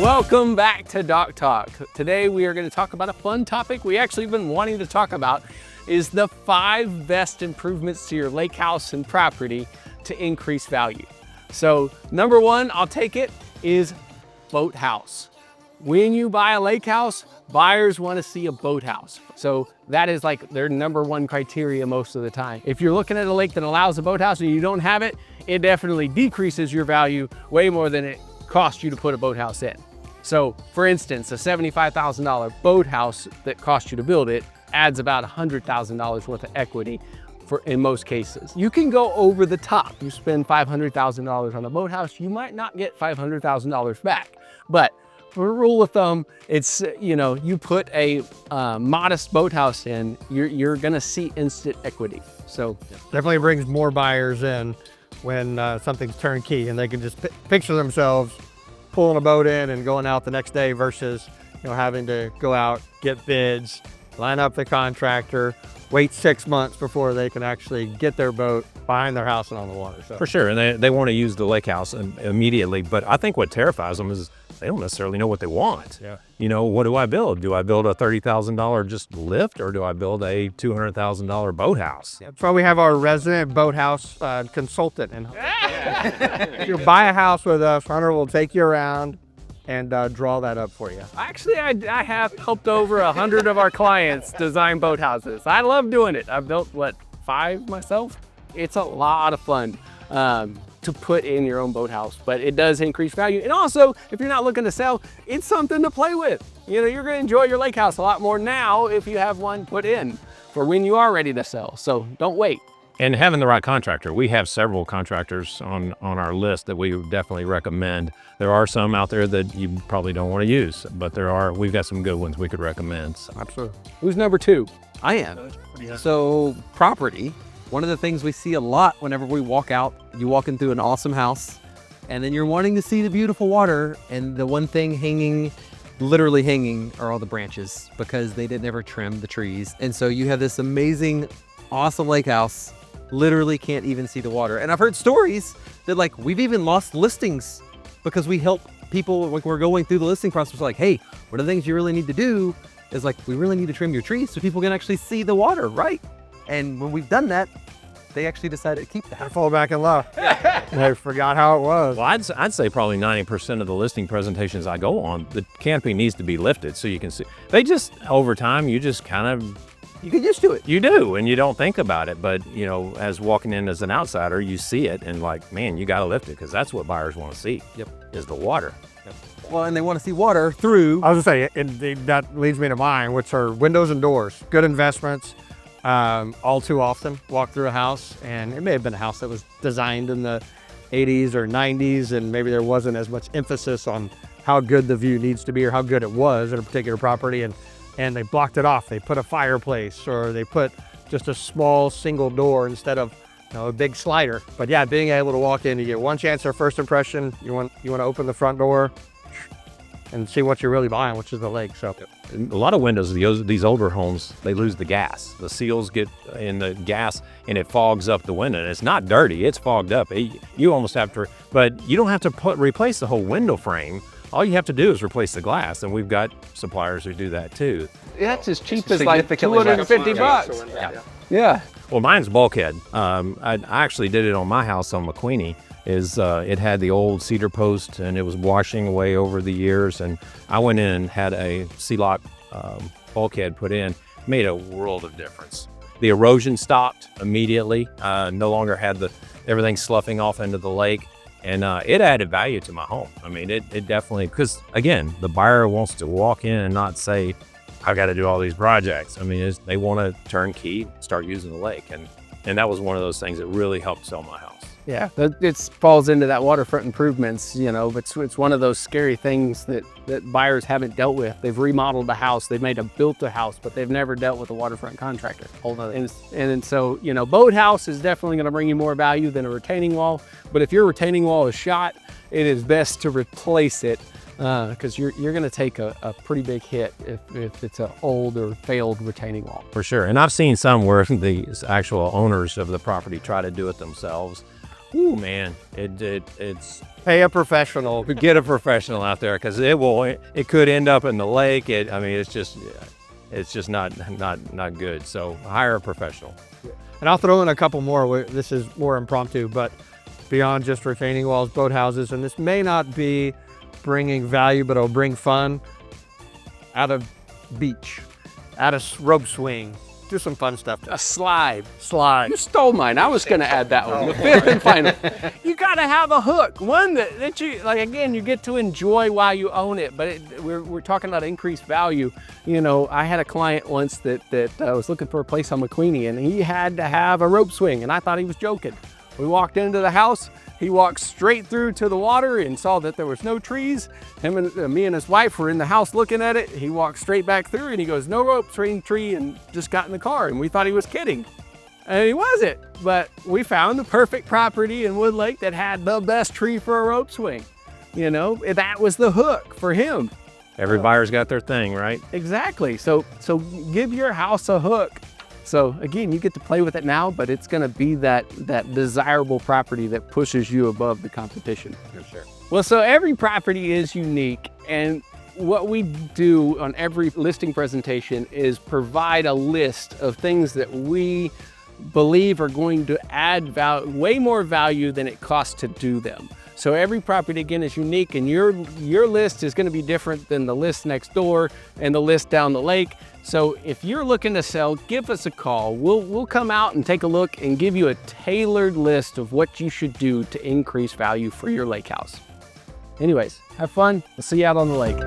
Welcome back to Dock Talk. Today we are going to talk about a fun topic we actually been wanting to talk about, is the 5 best improvements to your lake house and property to increase value. So number 1, I'll take it, is boathouse. When you buy a lake house, buyers want to see a boathouse. So that is like their number 1 criteria most of the time. If you're looking at a lake that allows a boathouse and you don't have it, it definitely decreases your value way more than it costs you to put a boathouse in. So for instance, a $75,000 boathouse that cost you to build it adds about $100,000 worth of equity in most cases. You can go over the top. You spend $500,000 on a boathouse, you might not get $500,000 back. But for a rule of thumb, it's, you put a modest boathouse in, you're gonna see instant equity. So definitely brings more buyers in when something's turnkey and they can just picture themselves pulling a boat in and going out the next day versus having to go out, get bids, line up the contractor, wait 6 months before they can actually get their boat behind their house and on the water. So. For sure, and they want to use the lake house immediately, but I think what terrifies them is they don't necessarily know what they want. Yeah. What do I build? Do I build a $30,000 just lift, or do I build a $200,000 boathouse? That's why we have our resident boathouse consultant. And if you buy a house with us, Hunter will take you around and draw that up for you. actually, I have helped over 100 of our clients design boathouses. I love doing it. I've built, 5 myself? It's a lot of fun to put in your own boathouse, but it does increase value. And also, if you're not looking to sell, it's something to play with. You're gonna enjoy your lake house a lot more now if you have one put in for when you are ready to sell. So don't wait. And having the right contractor. We have several contractors on our list that we would definitely recommend. There are some out there that you probably don't want to use, but we've got some good ones we could recommend. So. Absolutely. Who's number 2? I am. So property, one of the things we see a lot whenever we walk out, you walk in through an awesome house and then you're wanting to see the beautiful water, and the one thing literally hanging are all the branches because they didn't ever trim the trees. And so you have this amazing, awesome lake house, literally can't even see the water. And I've heard stories that we've even lost listings because we help people, we're going through the listing process, hey, one of the things you really need to do is we really need to trim your trees so people can actually see the water, right? And when we've done that, they actually decided to keep the house. Fall back in love. They forgot how it was. Well, I'd say probably 90% of the listing presentations I go on, the canopy needs to be lifted so you can see. They just, over time, you just kind of, you get used to it. You do, and you don't think about it. But, as walking in as an outsider, you see it and man, you got to lift it because that's what buyers want to see. Yep. Is the water. Yep. Well, and they want to see water through. I was going to say, that leads me to mine, which are windows and doors. Good investments. All too often walk through a house, and it may have been a house that was designed in the 80s or 90s, and maybe there wasn't as much emphasis on how good the view needs to be or how good it was at a particular property, and they blocked it off. They put a fireplace, or they put just a small single door instead of a big slider. But yeah, being able to walk in, you get one chance for first impression. You want to open the front door and see what you're really buying, which is the lake. So a lot of windows, these older homes, they lose the gas. The seals get in the gas and it fogs up the window. And it's not dirty, it's fogged up. You almost have to, but you don't have to replace the whole window frame. All you have to do is replace the glass, and we've got suppliers who do that too. That's as cheap as $250. Yeah. Well, mine's bulkhead. I actually did it on my house on McQueenie. It had the old cedar post and it was washing away over the years, and I went in and had a C-lock bulkhead put in. Made a world of difference. The erosion stopped immediately. No longer had everything sloughing off into the lake, and it added value to my home. I mean, it definitely, because again, the buyer wants to walk in and not say, I got to do all these projects. I mean, they want to turnkey, start using the lake, and that was one of those things that really helped sell my house. Yeah, it falls into that waterfront improvements, but it's one of those scary things that buyers haven't dealt with. They've remodeled a house, built a house, but they've never dealt with a waterfront contractor. And so, boathouse is definitely going to bring you more value than a retaining wall. But if your retaining wall is shot, it is best to replace it because you're going to take a pretty big hit if it's an old or failed retaining wall. For sure. And I've seen some where the actual owners of the property try to do it themselves, Ooh, man, it's Pay a professional. get a professional out there because it could end up in the lake. I mean, it's just not good. So hire a professional. And I'll throw in a couple more. This is more impromptu, but beyond just retaining walls, boathouses, and this may not be bringing value, but it'll bring fun. At a beach, at a rope swing, do some fun stuff. A slide. Slide. You stole mine. I was going to add that one. The fifth and final. You got to have a hook. One that you, like, again, you get to enjoy while you own it, but we're talking about increased value. You know, I had a client once that was looking for a place on McQueenie, and he had to have a rope swing, and I thought he was joking. We walked into the house. He walked straight through to the water and saw that there was no trees. Me and his wife were in the house looking at it. He walked straight back through and he goes, no rope swing tree, and just got in the car. And we thought he was kidding. And he wasn't. But we found the perfect property in Wood Lake that had the best tree for a rope swing. You know, that was the hook for him. Every buyer's got their thing, right? Exactly. So give your house a hook. So again, you get to play with it now, but it's going to be that desirable property that pushes you above the competition. For sure. Well, so every property is unique, and what we do on every listing presentation is provide a list of things that we believe are going to add way more value than it costs to do them. So every property, again, is unique, and your list is going to be different than the list next door and the list down the lake. So if you're looking to sell, give us a call. We'll come out and take a look and give you a tailored list of what you should do to increase value for your lake house. Anyways, have fun. We'll see you out on the lake.